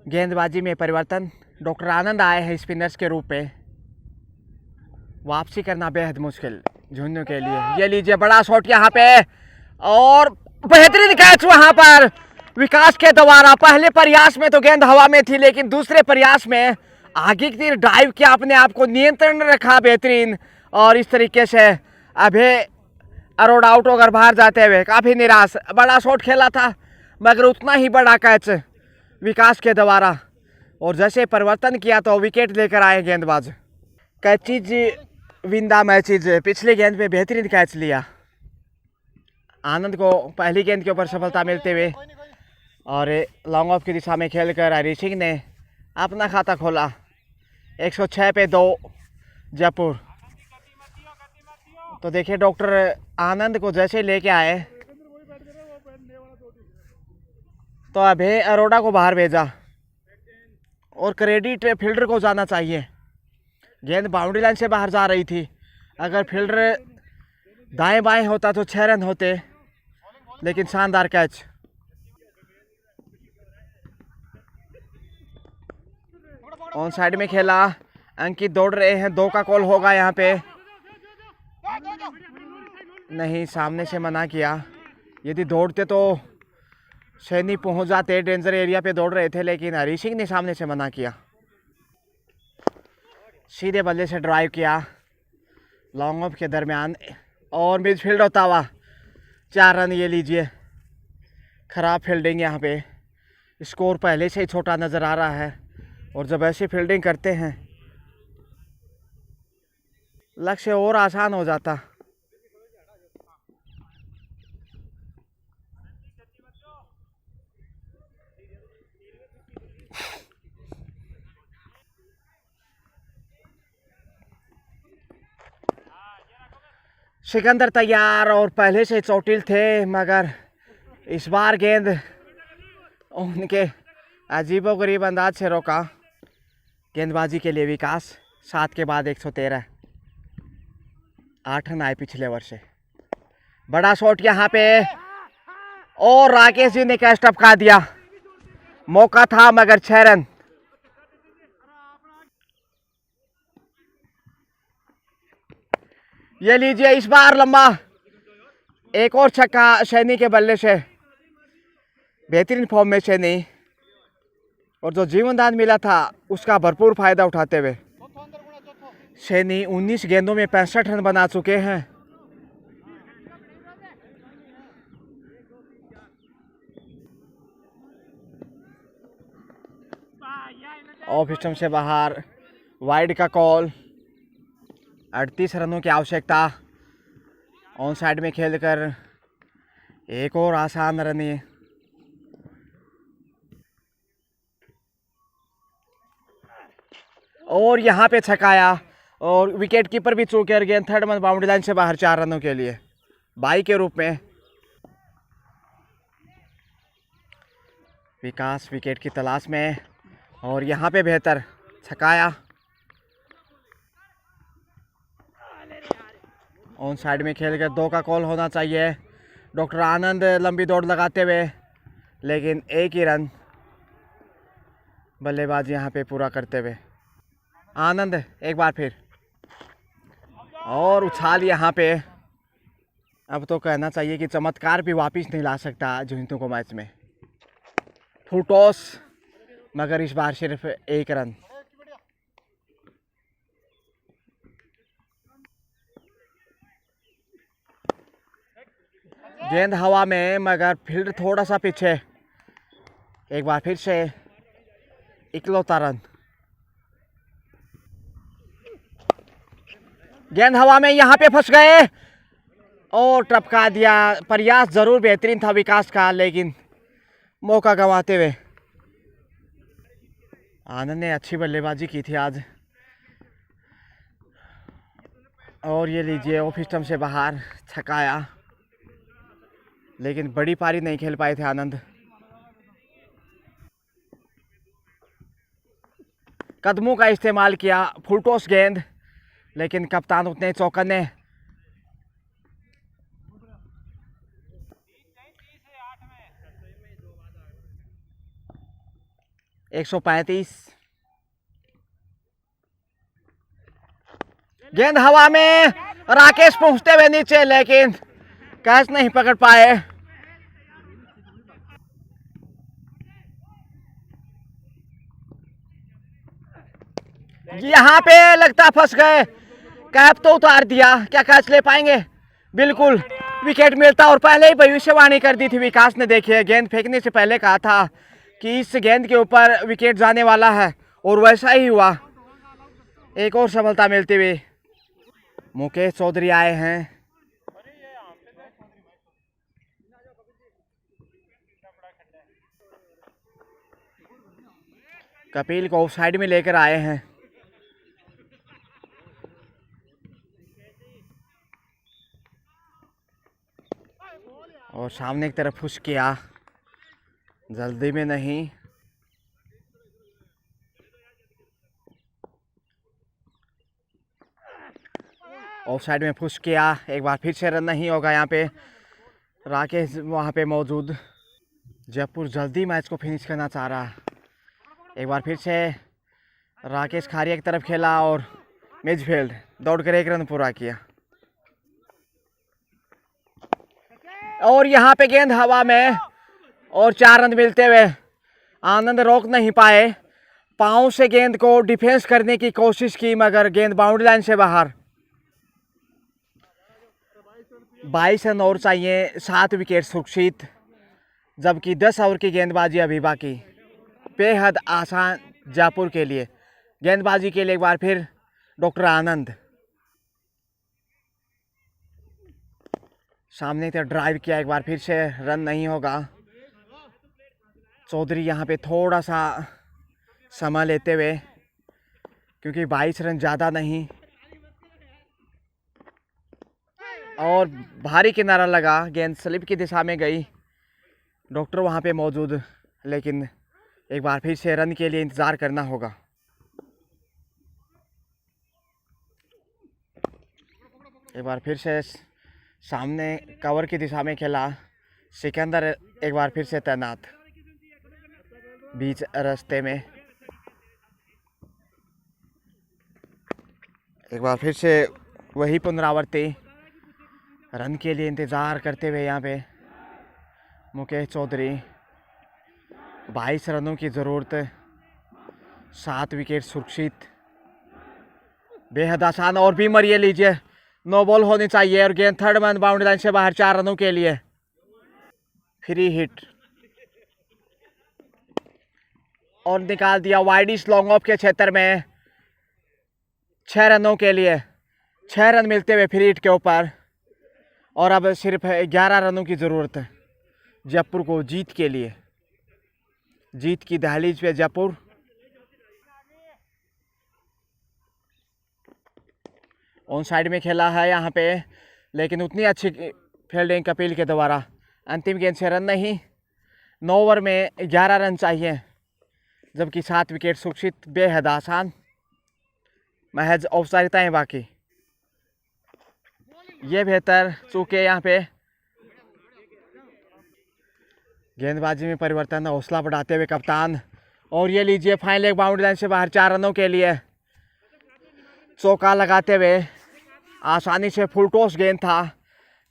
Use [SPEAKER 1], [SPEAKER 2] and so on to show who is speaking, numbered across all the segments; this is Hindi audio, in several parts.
[SPEAKER 1] गेंदबाजी में परिवर्तन। डॉक्टर आनंद आए हैं स्पिनर्स के रूप में। वापसी करना बेहद मुश्किल झुंझुनू के लिए। ये लीजिए बड़ा शॉट यहाँ पे और बेहतरीन कैच वहां पर विकास के द्वारा। पहले प्रयास में तो गेंद हवा में थी, लेकिन दूसरे प्रयास में आगे की तरफ ड्राइव किया, अपने आप को नियंत्रण रखा बेहतरीन। और इस तरीके से अभय अरोड़ा आउट होकर बाहर जाते हुए काफ़ी निराश। बड़ा शॉट खेला था मगर उतना ही बड़ा कैच विकास के द्वारा। और जैसे परिवर्तन किया तो विकेट लेकर आए गेंदबाज। कैचीज विंदा मैचेज पिछले गेंद पे बेहतरीन कैच लिया। आनंद को पहली गेंद के ऊपर सफलता मिलते हुए और लॉन्ग ऑफ की दिशा में खेलकर हरी सिंह ने अपना खाता खोला। 106 पे 2 जयपुर। तो देखिए डॉक्टर आनंद को जैसे लेके आए तो अभय अरोड़ा को बाहर भेजा और क्रेडिट फील्डर को जाना चाहिए। गेंद बाउंड्री लाइन से बाहर जा रही थी। अगर फील्डर दाएं बाएं होता तो 6 रन होते, लेकिन शानदार कैच। ऑन साइड में खेला। अंकित दौड़ रहे हैं, 2 का कॉल होगा यहाँ पे। नहीं, सामने से मना किया। यदि दौड़ते तो सैनी पहुंच जाते, डेंजर एरिया पे दौड़ रहे थे, लेकिन हरी सिंह ने सामने से मना किया। सीधे बल्ले से ड्राइव किया लॉन्ग ऑफ के दरमियान और मिडफील्ड होता हुआ 4 रन। ये लीजिए खराब फील्डिंग यहाँ पे। स्कोर पहले से ही छोटा नज़र आ रहा है और जब ऐसी फील्डिंग करते हैं लक्ष्य और आसान हो जाता। सिकंदर तैयार और पहले से चोटिल थे, मगर इस बार गेंद उनके अजीबोगरीब अंदाज से रोका। गेंदबाजी के लिए विकास 7 के बाद 113। 8 रन आए पिछले वर्ष से। बड़ा शॉट यहाँ पे और राकेश जी ने कैच टपका दिया। मौका था मगर 6 रन। ये लीजिए इस बार लंबा एक और छक्का सैनी के बल्ले से। बेहतरीन फॉर्म में सैनी और जो जीवनदान मिला था उसका भरपूर फायदा उठाते हुए सैनी 19 गेंदों में 65 रन बना चुके हैं। ऑफ स्टंप से बाहर वाइड का कॉल। 38 रनों की आवश्यकता। ऑन साइड में खेलकर एक और आसान रन। और यहाँ पे छकाया और विकेट कीपर भी चूक कर गेंद थर्ड मन बाउंड्री लाइन से बाहर 4 रनों के लिए 22 के रूप में। विकास विकेट की तलाश में और यहाँ पे बेहतर छकाया। ऑन साइड में खेलकर 2 का कॉल होना चाहिए। डॉक्टर आनंद लंबी दौड़ लगाते हुए, लेकिन 1 ही रन बल्लेबाजी यहाँ पे पूरा करते हुए। आनंद एक बार फिर और उछाल यहाँ पे। अब तो कहना चाहिए कि चमत्कार भी वापस नहीं ला सकता झुंझुनू को मैच में। फुल टॉस मगर इस बार सिर्फ 1 रन। गेंद हवा में मगर फील्ड थोड़ा सा पीछे। एक बार फिर से इकलौता रन। गेंद हवा में यहाँ पे फंस गए और टपका दिया। प्रयास जरूर बेहतरीन था विकास का, लेकिन मौका गंवाते हुए। आनंद ने अच्छी बल्लेबाजी की थी आज। और ये लीजिए ऑफ स्टंप से बाहर छकाया, लेकिन बड़ी पारी नहीं खेल पाए थे आनंद। कदमों का इस्तेमाल किया, फुल टॉस गेंद, लेकिन कप्तान उतने चौकन्ने। 135। गेंद हवा में, राकेश पहुंचते हुए नीचे, लेकिन कैच नहीं पकड़ पाए। यहाँ पे लगता फंस गए, कैप तो उतार दिया, क्या कैच ले पाएंगे? बिल्कुल विकेट मिलता, और पहले ही भविष्यवाणी कर दी थी विकास ने। देखिए गेंद फेंकने से पहले कहा था कि इस गेंद के ऊपर विकेट जाने वाला है, और वैसा ही हुआ। एक और सफलता मिलती हुई। मुकेश चौधरी आए हैं। कपिल को ऑफ साइड में लेकर आए हैं। और सामने की तरफ पुश किया, जल्दी में नहीं। ऑफ साइड में पुश किया, एक बार फिर से रन नहीं होगा यहाँ पे। राकेश वहाँ पे मौजूद। जयपुर जल्दी मैच को फिनिश करना चाह रहा। एक बार फिर से राकेश खारिया की तरफ खेला, और मिडफील्ड दौड़कर 1 रन पूरा किया। और यहाँ पे गेंद हवा में, और 4 रन मिलते हुए आनंद रोक नहीं पाए। पाँव से गेंद को डिफेंस करने की कोशिश की, मगर गेंद बाउंड्री लाइन से बाहर। 22 रन और चाहिए, 7 विकेट सुरक्षित, जबकि 10 ओवर की गेंदबाजी अभी बाकी। बेहद आसान जयपुर के लिए। गेंदबाजी के लिए एक बार फिर डॉक्टर आनंद। सामने से ड्राइव किया, एक बार फिर से रन नहीं होगा। चौधरी यहाँ पे थोड़ा सा समय लेते हुए, क्योंकि 22 रन ज़्यादा नहीं। और भारी किनारा लगा, गेंद स्लिप की दिशा में गई। डॉक्टर वहाँ पे मौजूद, लेकिन एक बार फिर से रन के लिए इंतज़ार करना होगा। एक बार फिर से सामने कवर की दिशा में खेला। सिकंदर एक बार फिर से तैनात बीच रास्ते में। एक बार फिर से वही पुनरावृत्ति, रन के लिए इंतज़ार करते हुए यहाँ पे मुकेश चौधरी। 22 रनों की ज़रूरत, 7 विकेट सुरक्षित, बेहद आसान। और भी मरिए लीजिए, नो बॉल होनी चाहिए, और गेंद थर्ड मैन बाउंड्री लाइन से बाहर, 4 रनों के लिए फ्री हिट। और निकाल दिया वाइडिश लॉन्ग ऑफ के क्षेत्र में, 6 रनों के लिए। 6 रन मिलते हुए फ्री हिट के ऊपर, और अब सिर्फ 11 रनों की ज़रूरत है जयपुर को जीत के लिए। जीत की दहलीज पे जयपुर। ऑन साइड में खेला है यहाँ पे, लेकिन उतनी अच्छी फील्डिंग कपिल के द्वारा। अंतिम गेंद से रन नहीं। 9 ओवर में 11 रन चाहिए, जबकि 7 विकेट सुरक्षित, बेहद आसान। महज औपचारिकताएं बाकी। ये बेहतर चूके यहाँ पे। गेंदबाजी में परिवर्तन, हौसला बढ़ाते हुए कप्तान। और ये लीजिए फाइनल एक बाउंड्री लाइन से बाहर, 4 रनों के लिए। चौका लगाते हुए आसानी से फुल टॉस गेंद था,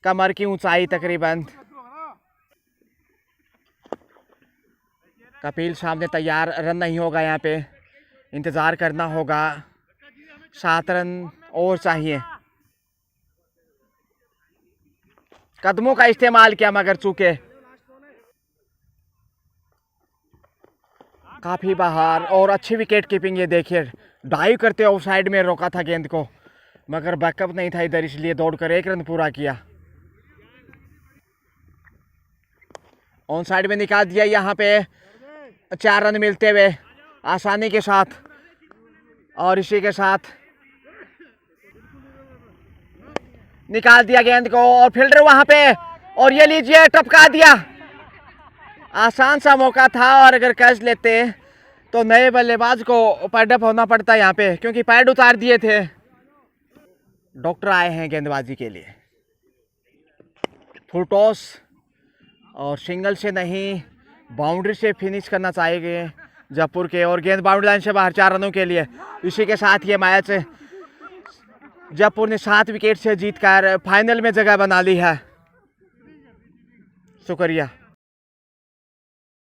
[SPEAKER 1] कमर की ऊंचाई तकरीबन। कपिल सामने तैयार, रन नहीं होगा यहाँ पे, इंतज़ार करना होगा। 7 रन और चाहिए। कदमों का इस्तेमाल किया, मगर चूके काफी बाहर। और अच्छी विकेट कीपिंग, ये देखिए डाइव करते ऑफ साइड में रोका था गेंद को, मगर बैकअप नहीं था इधर, इसलिए दौड़कर 1 रन पूरा किया। ऑन साइड में निकाल दिया, यहाँ पे 4 रन मिलते हुए आसानी के साथ। और इसी के साथ निकाल दिया गेंद को, और फील्डर वहां पे, और ये लीजिए टपका दिया। आसान सा मौका था, और अगर कैच लेते तो नए बल्लेबाज को पैड अप होना पड़ता यहाँ पे, क्योंकि पैड उतार दिए थे। डॉक्टर आए हैं गेंदबाजी के लिए। फुल टॉस, और सिंगल से नहीं, बाउंड्री से फिनिश करना चाहिए। जयपुर के, और गेंद बाउंड्री लाइन से बाहर 4 रनों के लिए। इसी के साथ ये मैच जयपुर ने 7 विकेट से जीतकर फाइनल में जगह बना ली है। शुक्रिया।